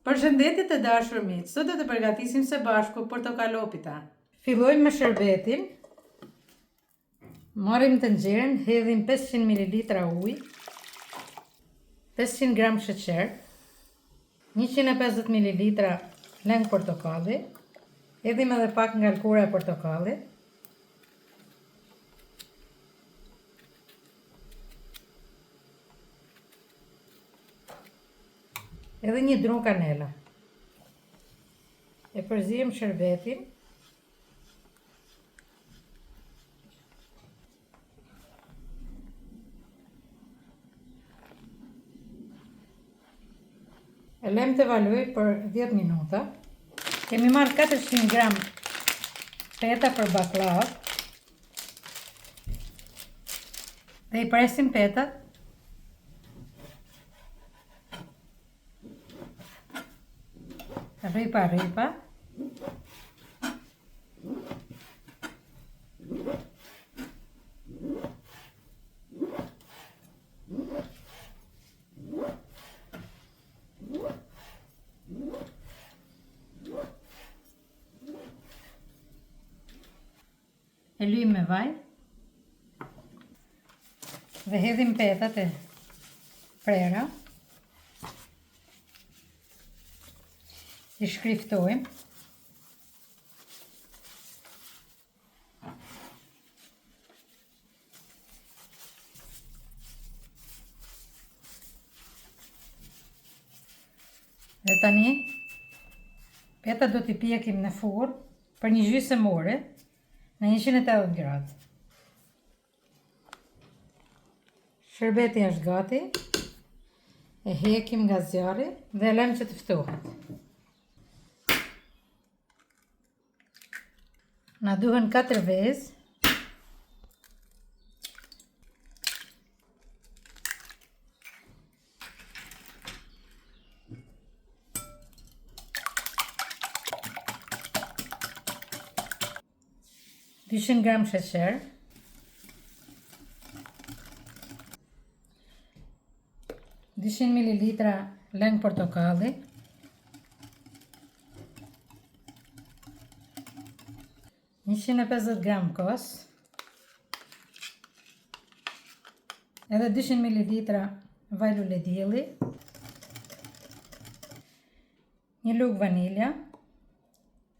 Përshëndetje të dashur miq, sot do të përgatisim së bashku portokalopita. Fillojmë me shërbetin. Marrim të nxjerrën, hedhim 500 ml ujë, 500 g sheqer, 150 ml lëng portokalli, hedhim edhe pak nga lkura e portokallit. Edhe një drum kanela. E përzihem shërbetin. E lëm të valoj për 10 minuta. Kemi marrë 400 g peta për baklava. Dhe i presim petat. Ripa. E lyjmë me vaj. Dhe hedhim petat e prera. I shkriftojmë. Dhe tani petat do t'i pjekim në furrë për një gjysmë ore në 180 gradë. Shërbeti është gati. E hekim nga zjarri dhe e lëmë që të ftohet. Na duhen 4 vezë. Dyshim gram sheqer. Dyshim mililitra lëng portokalli. 150 gram kos, edhe 200 ml vaj lule dielli, një lugë vanilja,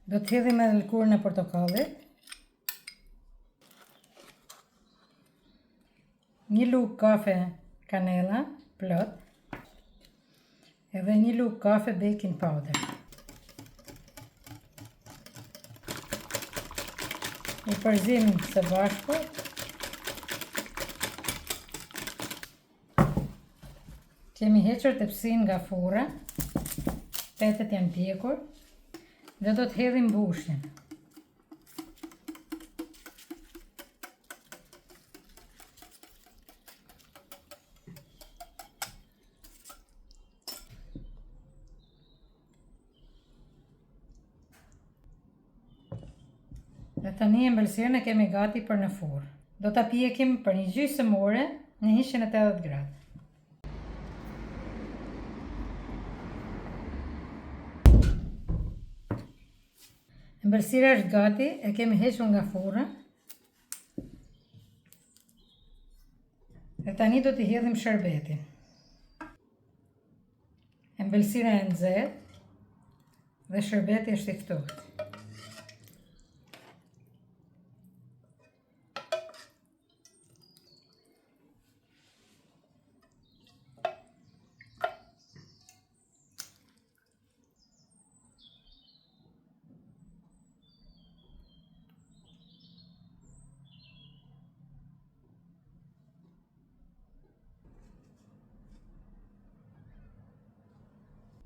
do të hedhim edhe lkurën e portokallit, një lugë kafe kanela plot, edhe një lugë kafe baking powder. I përzim së bashku. Kemi hequr tepsin nga furra. Petet janë pjekur. Dhe do të hedhim bushin. Dhe tani ëmbëlsirën e kemi gati për në furrë. Do ta pjekim për një gjysmë ore në 180 gradë. Ëmbëlsira është gati, e kemi hequr nga furra. Dhe tani do t'i hedhim shërbetin. Ëmbëlsira e nxehtë dhe shërbeti është i ftohtë.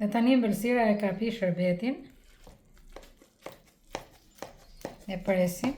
Dhe tani ëmbëlsira e ka pi shërbetin. E presim.